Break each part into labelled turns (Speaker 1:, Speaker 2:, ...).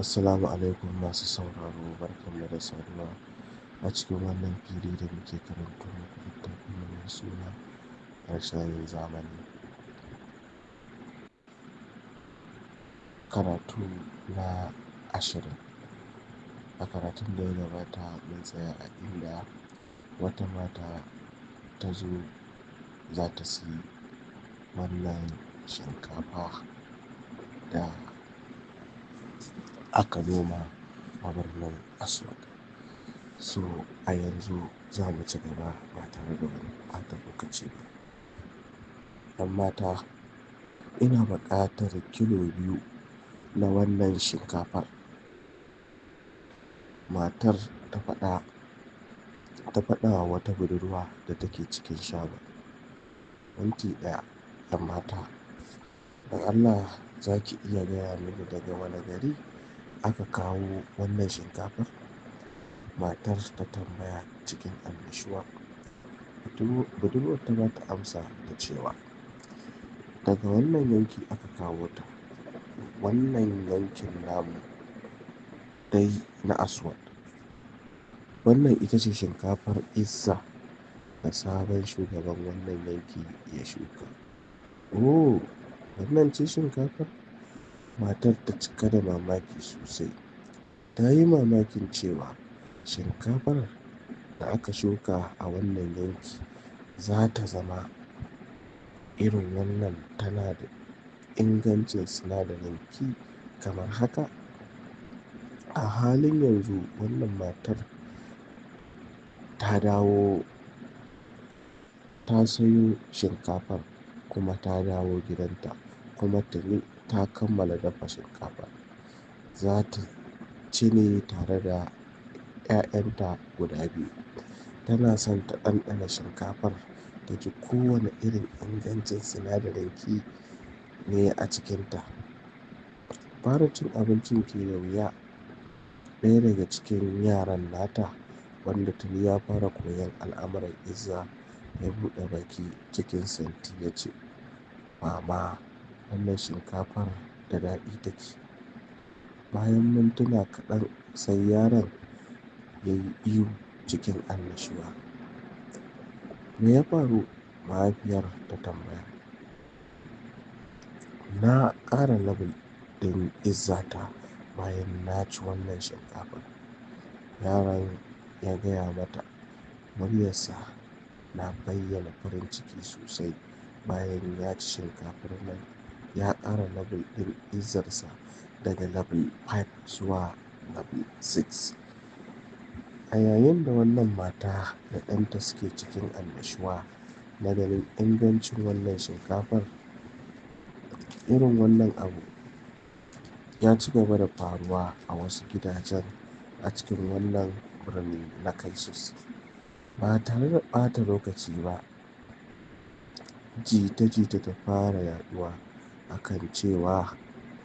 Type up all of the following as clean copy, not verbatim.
Speaker 1: Assalamu alaikum masu sauraro, barkanmu da saduwa a cikin wannan fili da muke karanto muku littafin mai suna harshen zamani. Karatu na 20. A karatun da ya gabata mun tsaya a inda wata mata ta zo za ta siyi wannan shinkafa da aka noma a birnin Aswan. So a yanzu za mu ci gaba ba tare da wani ɓata lokaci ba. ‘Yan mata, ina buƙatar kilo 2 na wannan shinkafar. Matar ta faɗa wa wata budurwa da take cikin shagon. Minti ɗaya, ‘yan mata, don Allah za ki iya gaya mini daga wane gari aka kawo wannan shinkafar? Matar ta tambaya cikin annashuwa. Budurwar ta ba ta amsa da cewa, daga wannan yanki aka kawo ta, wannan yankin namu dai na Aswan. Wannan ita ce shinkafar Izza da sabon shugaban wannan yanki ya shuka. Oh, wannan ce shinkafar? Matar ta cika da mamaki sosai. Ta yi mamakin cewa shinkafar da aka shuka a wannan yanki za ta zama irin wannan, tana da ingancin sinadarin ki kamar haka. A halin yanzu wannan matar ta dawo ta sayo shinkafar kuma ta dawo gidanta, kuma tuni ta kammala dafa shinkafar. Za ta ci ne tare da 'ya'yanta guda 2. Tana son ta ɗanɗana shinkafar ta ji kowane irin ingancin sinadarin ki ne a cikinta. Fara cin abincin ke da wuya. Ɗaya daga cikin yaran nata, wanda tuni ya fara koyon al'amuran Izza, ya buɗe baki cikin santi ya ce, Mama, wannan shinkafar da daɗi take. Bayan mintuna kaɗan sai yaron ya yi ihu cikin annashuwa. Me ya faru? Mahaifiyar ta tambaya. Na ƙara level ɗin Izzata bayan na ci wannan shinkafar, yaron ya gaya mata. Muryarsa na bayyana farin ciki sosai. Bayan ya ci shinkafar nan, ya ƙara level ɗin Izzarsa daga level 5 zuwa level 6. A yayin da wannan mata da ɗanta suke cikin annashuwa na ganin ingancin wannan shinkafar, irin wannan abu ya ci gaba da faruwa a wasu gidajen a cikin wannan birni na Kaisus. Ba tare da ɓata lokaci ba, jita-jita ta fara yaɗuwa a kan cewa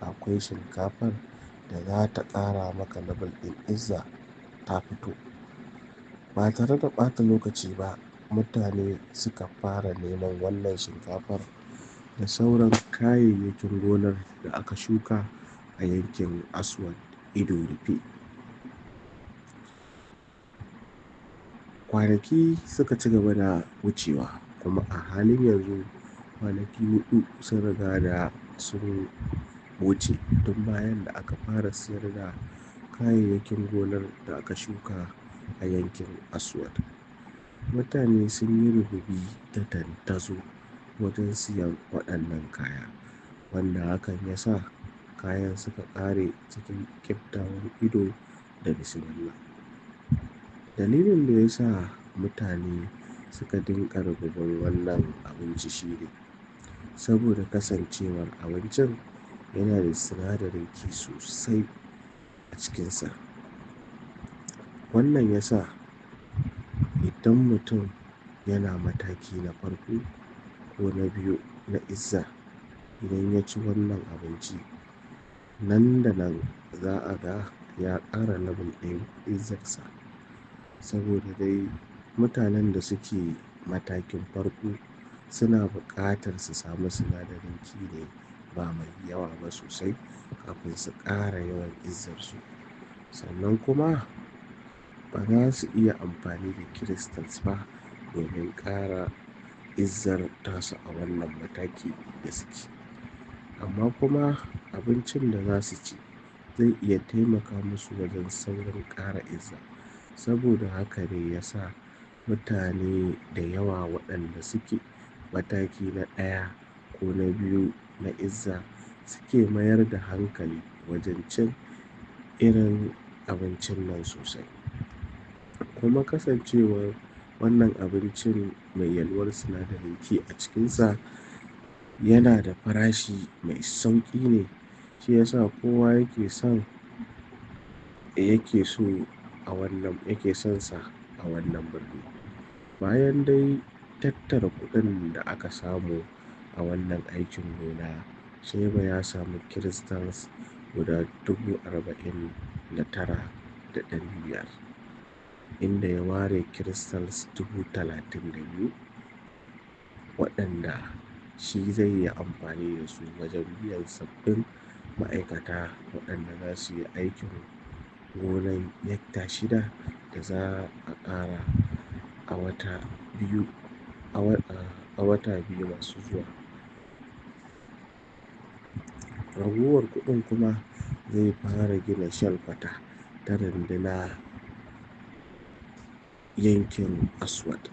Speaker 1: akwai shinkafar da za ta ƙara maka level ɗin Izza ta fito. Ba tare da ɓata lokaci ba, mutane suka fara neman wannan shinkafar da sauran kayayyakin gonar da aka shuka a yankin Aswan ido rufe. Kwanaki suka ci gaba da wucewa, kuma a halin yanzu kwanaki 4 sun riga da sun wuce tun bayan da aka fara siyar da kayayyakin gonar da aka shuka a yankin Aswan. Mutane sun yi rububi da dandazo wajen siyan waɗannan kaya, wanda hakan ya sa kayan suka ƙare cikin ƙiftawan ido da bismillah. Dalilin da ya sa mutane suka dinga rububin wannan abinci shine saboda kasancewar abincin yana da sinadarin ki sosai a cikinsa. Wannan ya sa idan mutum yana mataki na farko ko na 2 na Izza, idan ya ci wannan abinci, nan da nan za a ga ya ƙara level ɗin Izzarsa. Saboda dai mutanen da suke matakin farko suna buƙatar su samu sinadarin ki ne ba mai yawa ba sosai kafin su ƙara yawan izzarsu. Sannan kuma ba za su iya amfani da crystals ba domin ƙara izzar tasu a wannan mataki da suke. Amma kuma abincin da za su ci zai iya taimaka musu wajen saurin ƙara izza. Saboda haka ne ya sa mutane da yawa waɗanda suke mataki na ɗaya ko na biyu na izza suke mayar da hankali wajen cin irin abincin nan sosai. Kuma kasancewar wannan abincin mai yalwar sinadarin K a cikinsa yana da farashi mai sauƙi ne, shi ya sa kowa yake son sa a wannan birni. Bayan dai tattara kuɗin da aka samu a wannan aikin gona, Shaiba ya samu crystals guda 49,500, inda ya ware crystals 32,000 waɗanda shi zai yi amfani da su wajen biyan sabbin ma'aikata waɗanda za su yi aikin gonan hekta 6 da za a ƙara a wata biyu masu zuwa. Ragowar kuɗin kuma zai fara gina shelkwata ta runduna yankin Aswad.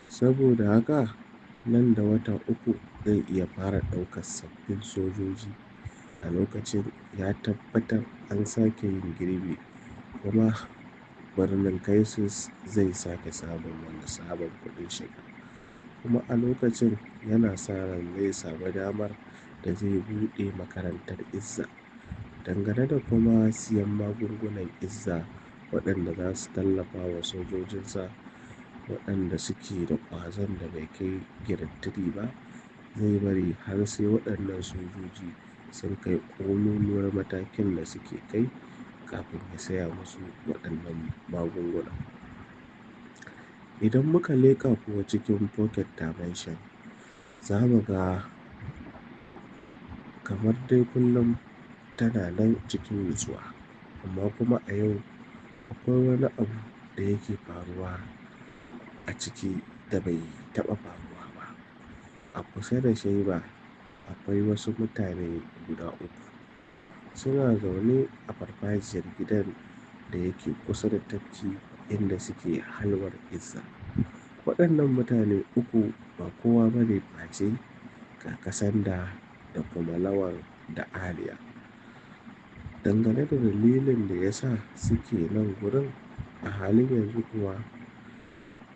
Speaker 1: Saboda haka nan da wata 3 zai iya fara ɗaukar sabbin sojoji. A lokacin ya tabbatar an sake yin girbi kuma birnin Kaisus zai sake samun wani sabon kuɗin shiga. Kuma a lokacin yana sa ran zai samu damar da zai buɗe makarantar izza. Dangane da kuma siyan magungunan izza waɗanda za su tallafa wa sojojinsa waɗanda suke da ƙwazon da bai kai grade 3 ba, zai bari har sai waɗannan sojoji sun kai ƙololuwar matakin da suke kai kafin ya saya musu waɗannan magunguna. Idan muka leƙa kuwa cikin Pocket Dimension, za mu ga kamar dai kullum tana nan cikin nutsuwa. Amma kuma a yau akwai wani abu da yake faruwa a ciki da bai taɓa faruwa ba. A kusa da Shaiba akwai wasu mutane guda 3. Suna zaune a farfajiyar gidan da yake kusa da tafki inda suke halwar izza. Waɗannan mutane 3 ba kowa bane face Kaka Sanda da kuma Lawan da Aliya. Dangane da dalilin da ya sa suke nan gurin a halin yanzu kuwa,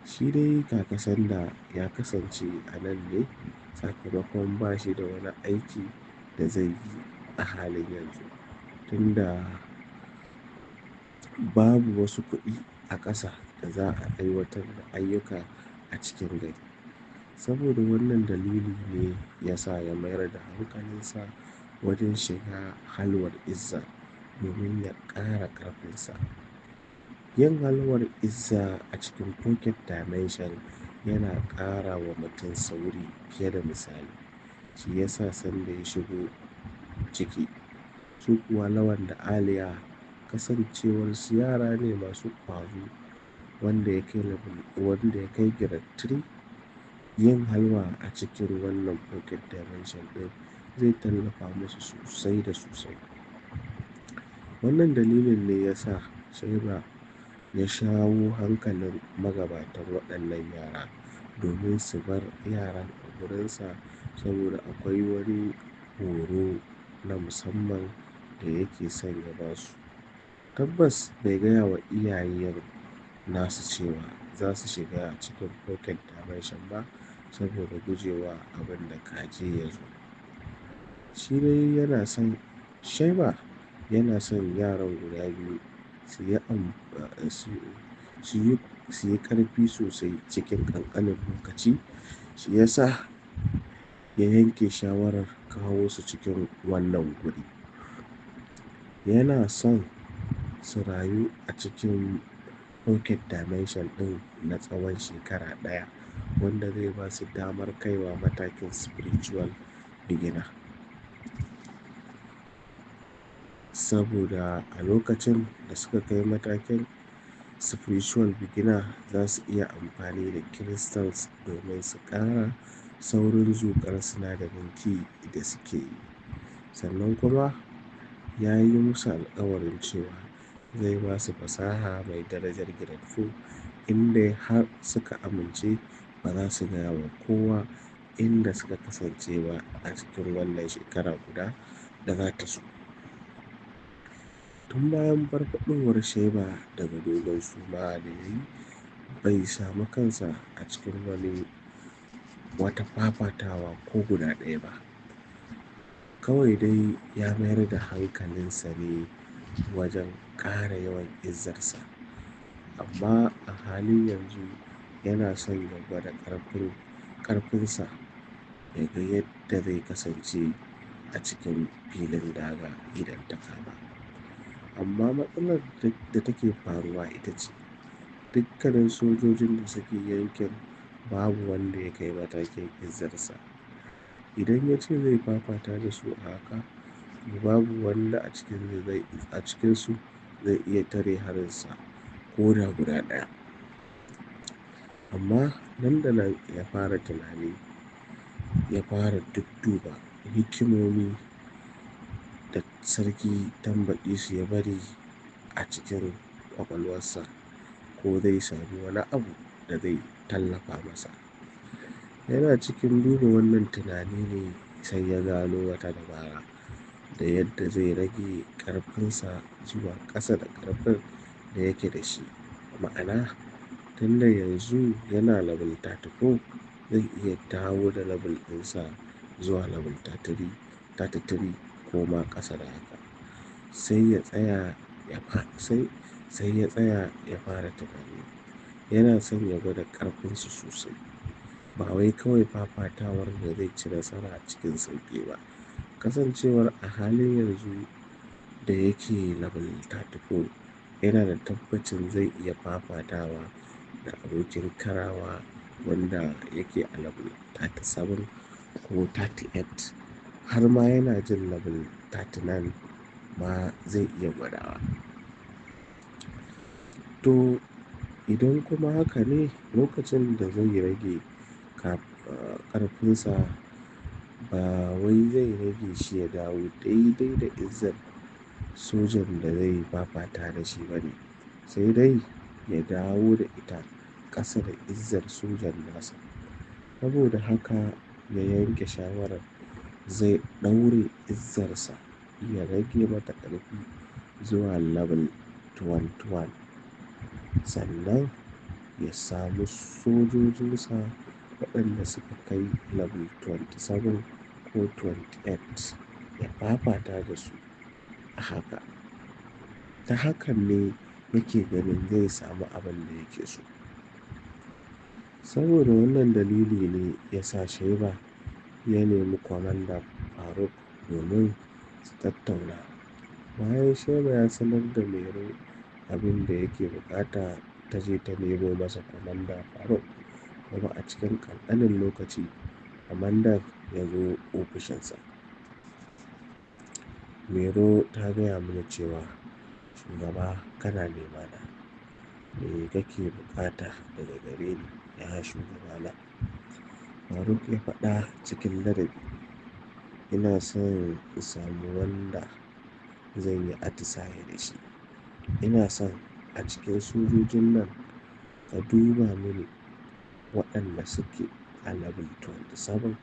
Speaker 1: shi dai Kaka Sanda ya kasance a nan ne sakamakon ba shi da wani aiki da zai yi a halin yanzu. Tunda babu wasu kuɗi a ƙasa da za a aiwatar da ayyuka a cikin gari. Saboda wannan dalili ne ya sa ya mayar da hankalinsa wajen shiga halwar izza domin ya ƙara ƙarfinsa. Yin halwar izza a cikin Pocket Dimension yana ƙara wa mutum sauri fiye da misali. Shi ya sa sanda ya shigo ciki, su kuwa Lawan da Aliya kasancewarsu yara ne masu ƙwazo wanda ya kai grade 3, yin halwa a cikin wannan Pocket Dimension ɗin zai tallafa musu sosai da sosai. Wannan dalilin ne ya sa Shaiba ya shawo hankalin magabatan waɗannan yara domin su bar yaran a gurinsa saboda akwai wani horo na musamman da yake son ya ba su. Tabbas bai gaya wa iyayen nasu cewa za su shiga cikin Pocket Dimension ba saboda gujewa abin da kaje ya zo. Shi dai yana son Shaiba yana son yaran guda biyu su yi ƙarfi sosai cikin ƙanƙanin lokaci. Shi ya sa ya yanke shawarar kawo su cikin wannan guri. Yana son su rayu a cikin Pocket Dimension ɗin na tsawon shekara 1 wanda zai ba su damar kaiwa matakin Spiritual Beginner. saboda a lokacin da suka kai matakin spiritual beginner za su iya amfani da crystals domin su ƙara saurin zuƙar sinadarin ki da suke yi. Sannan kuma ya yi musu alƙawarin cewa zai ba su fasaha mai darajar grade 4 inda har suka amince ba za su gaya wa kowa inda suka kasance ba a cikin wannan shekara guda da za ta zo. Tun bayan farfaɗowar Sheba daga dogon suma da ya yi, bai samu kansa a cikin wata fafatawa ko guda ɗaya ba. Kawai dai ya mayar da hankalinsa ne wajen ƙara yawan izzarsa. Amma a halin yanzu yana son ya gwada ƙarfinsa ya ga yadda zai kasance a cikin filin daga idan ta kama. Amma matsalar da take faruwa ita ce dukkanin sojojin da suke yankin babu wanda ya kai matakin izzarsa. Idan ya ce zai fafata da su a haka, babu wanda a cikinsu zai iya tare harinsa ko da guda ɗaya. Amma nan da nan ya fara tunani, ya fara dudduba hikimomi da sarki Tambaɗisu ya bari a cikin ƙwaƙwalwarsa ko zai sami wani abu da zai tallafa masa. Yana cikin duba wannan tunani ne sai ya gano wata dabara da yadda zai rage ƙarfinsa zuwa ƙasa da ƙarfin da yake da shi. Ma'ana, tunda yanzu yana level 34, zai iya dawo da level ɗinsa zuwa level 33 ko ma ƙasa da haka. Sai ya tsaya ya fara tunani. Yana son ya gwada ƙarfinsu sosai. Ba wai kawai fafatawar da zai ci nasara a cikin sauƙi ba. Kasancewar a halin yanzu da yake level 34, yana da tabbacin zai iya fafatawa da abokin karawa wanda yake a level 37 ko 38. Har ma yana jin level 39 ma zai iya gwadawa. To idan kuma haka ne, lokacin da zai rage ƙarfinsa ba wai zai rage shi ya dawo daidai da izzar sojan da zai fafata da shi ba ne, sai dai ya dawo da ita ƙasa da izzar sojan nasa. Saboda haka ya yanke shawarar zai ɗaure izzarsa ya rage mata ƙarfi zuwa level 21. Sannan ya samu sojojinsa waɗanda suka kai level 27 ko 28 ya fafata da su a haka. Ta hakan ne yake ganin zai samu abin da yake so. Saboda wannan dalili ne ya sa Sheba ya nemi Commander Faruk domin su tattauna. Bayan Sheba ya sanar da Mairo abin da yake buƙata, ta je ta nemo masa Commander Faruk. Kuma a cikin ƙanƙanin lokaci, Commander ya zo ofishinsa. Mairo ta gaya mini cewa, "Shugaba kana nema na. Me kake buƙata daga gare ni, ya shugabana?" Faruk ya faɗa cikin ladabi, "Ina son in samu wanda zan yi atisaye da shi. Ina son a cikin sojojin nan ka duba mini waɗanda suke a level 27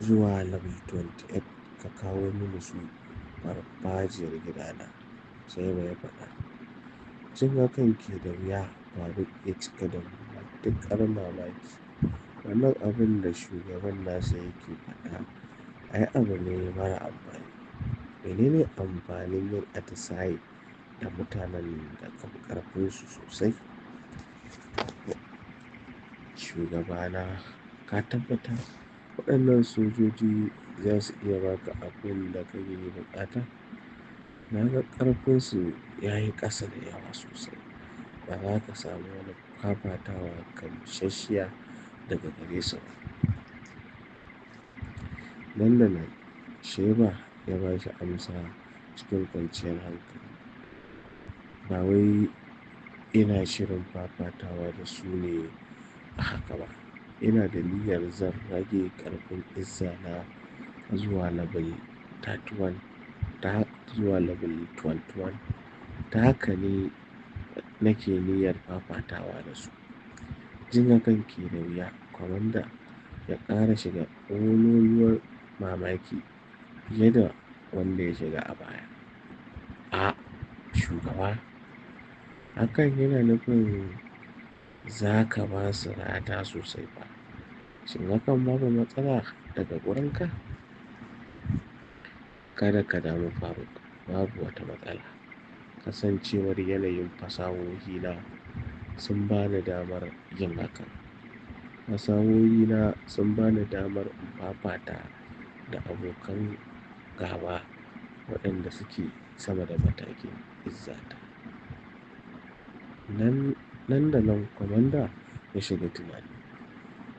Speaker 1: zuwa level 28 ka kawo mini su farfajiyar gidana." Sheba ya faɗa. Jin hakan ke da wuya, Faruk ya cika da matuƙar mamaki. Wannan abin da shugaban nasa yake faɗa ai abu ne mara amfani. Menene amfanin yin atisaye da mutanen da ka fi ƙarfinsu sosai? Shugabana, ka tabbata waɗannan sojoji za su iya baka abin da kake buƙata? Na ga ƙarfinsu ya yi ƙasa da yawa sosai. Ba za ka samu wani fafatawa gamsasshiya daga gare su ba. Nan da nan Sheba ya ba shi amsa cikin kwanciyar hankali. Ba wai ina shirin fafatawa da su ne a haka ba. Ina da niyyar zan rage ƙarfin izza na zuwa level 31 zuwa level 21. Ta haka ne nake niyyar fafatawa da su. Jin hakan ke da wuya. Kwamanda ya ƙara shiga ƙololuwar mamaki fiye da wanda ya shiga a baya. A shugaba, hakan yana nufin za ka ba su rata sosai ba. Shin hakan babu matsala daga wurinka? Kada ka damu Faruk, babu wata matsala. Kasancewar yanayin fasahohi na sun ba ni damar yin hakan. Fasahohi na sun ba ni damar in fafata da abokan gaba waɗanda suke sama da matakin izzata. Nan da nan kwamanda ya shiga tunani.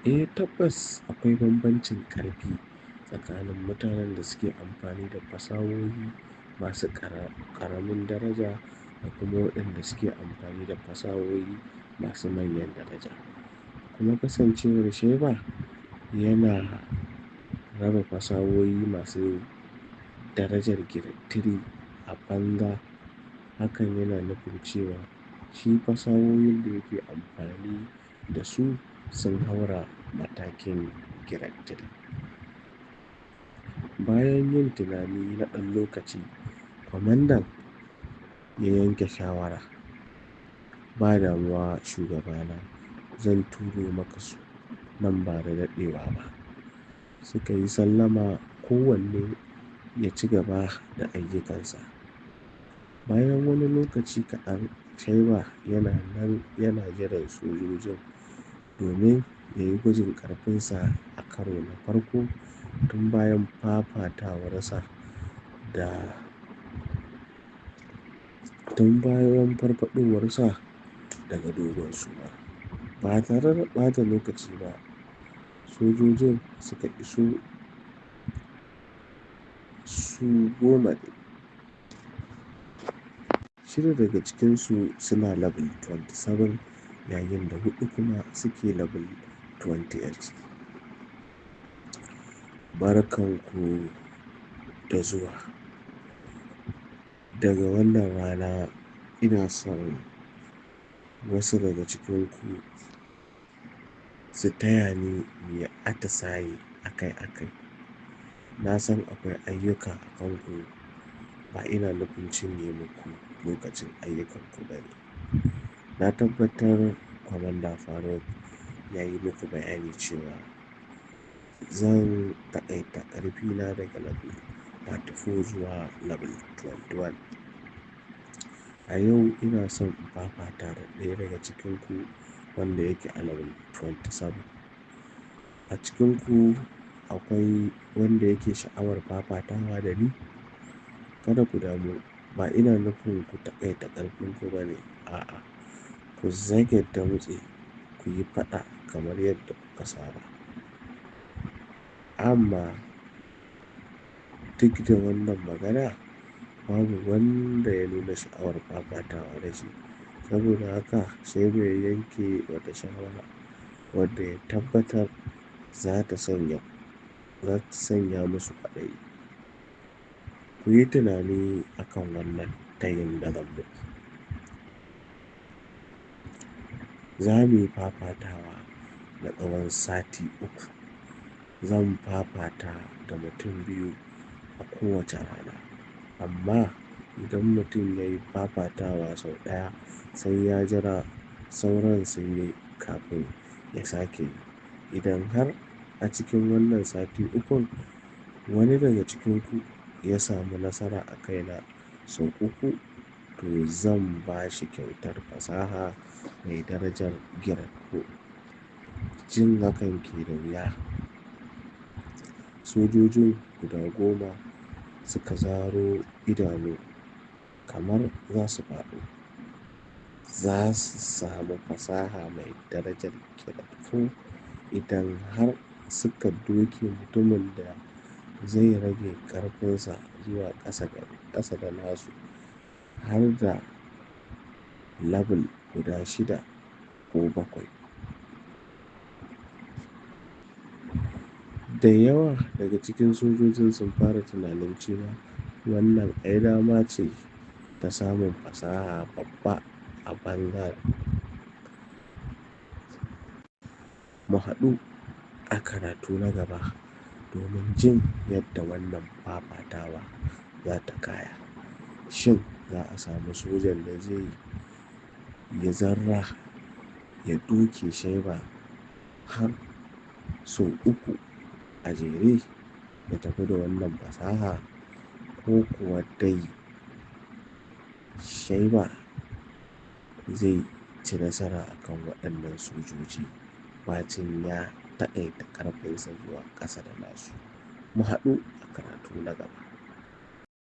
Speaker 1: Eh tabbas akwai bambancin ƙarfi tsakanin mutanen da suke amfani da fasahohi masu ƙaramin daraja da kuma waɗanda suke amfani da fasahohi masu manyan daraja. Kuma kasancewar Sheba yana raba fasahohi masu darajar grade 3 a banza, hakan yana nufin cewa shi fasahohin da yake amfani da su sun haura matakin grade 3. Bayan yin tunani na ɗan lokaci, kwamandan ya yanke shawara. Ba damuwa shugabana, zan turo maka su nan ba da daɗewa ba. Suka yi sallama kowanne ya ci gaba da ayyukansa. Bayan wani lokaci kaɗan, Sheba yana nan yana jiran sojojin domin ya yi gwajin ƙarfinsa a karo na farko tun bayan fafatawarsa tun bayan farfaɗowarsa daga dogon suma. Ba tare da ɓata lokaci ba, sojojin suka iso su 10 ne. 6 daga cikinsu suna level 27 yayin da 4 kuma suke level 28. Barkanku da zuwa. Daga wannan rana ina son wasu daga cikinku su taya ni muyi atisaye akai-akai. Na san akwai ayyuka a kanku, ba ina nufin cinye muku lokacin ayyukanku ba ne. Na tabbatar Kwamanda Faruk ya yi muku bayani cewa zan taƙaita ƙarfina daga level 34 zuwa level 21. A yau ina son in fafata da ɗaya daga cikinku wanda yake a level 27. A cikinku akwai wanda yake sha'awar fafatawa da ni? Kada ku damu, ba ina nufin ku taƙaita ƙarfinku ba ne. A'a, ku zage damtse ku yi faɗa kamar yadda kuka saba. Amma duk da wannan magana, babu wanda ya nuna sha'awar fafatawa da shi. Saboda haka Sheba ya yanke wata shawara wadda ya tabbatar za ta sanya musu kwaɗayi. Ku yi tunani akan wannan tayin da zan muku. Za mu yi fafatawa na tsawon sati 3. Zan fafata da mutum 2 a kowace rana. Amma idan mutum ya yi fafatawa sau ɗaya, sai ya jira sauran sun yi kafin ya sake yi. Idan har a cikin wannan sati 3 wani daga cikinku ya samu nasara a kaina sau 3, to zan ba shi kyautar fasaha mai darajar grade 4. Jin hakan ke da wuya. Sojojin guda 10 suka zaro idanu kamar za su faɗo. Za su samu fasaha mai darajar grade 4 idan har suka doke mutumin da zai rage ƙarfinsa zuwa ƙasa da nasu har da level guda 6 ko 7. Da yawa daga cikin sojojin sun fara tunanin cewa wannan ai dama ce ta samun fasaha babba a ɓangaren. Mu haɗu a karatu na gaba domin jin yadda wannan fafatawa za ta kaya. Shin za a samu sojan da zai yi zarra ya doke Shaiba har sau 3 a jere ya tafi da wannan fasaha, ko kuwa dai Shaiba zai ci nasara akan waɗannan sojoji bacin ya taƙaita ƙarfinsa zuwa ƙasa da nasu? Mu haɗu a karatu na gaba.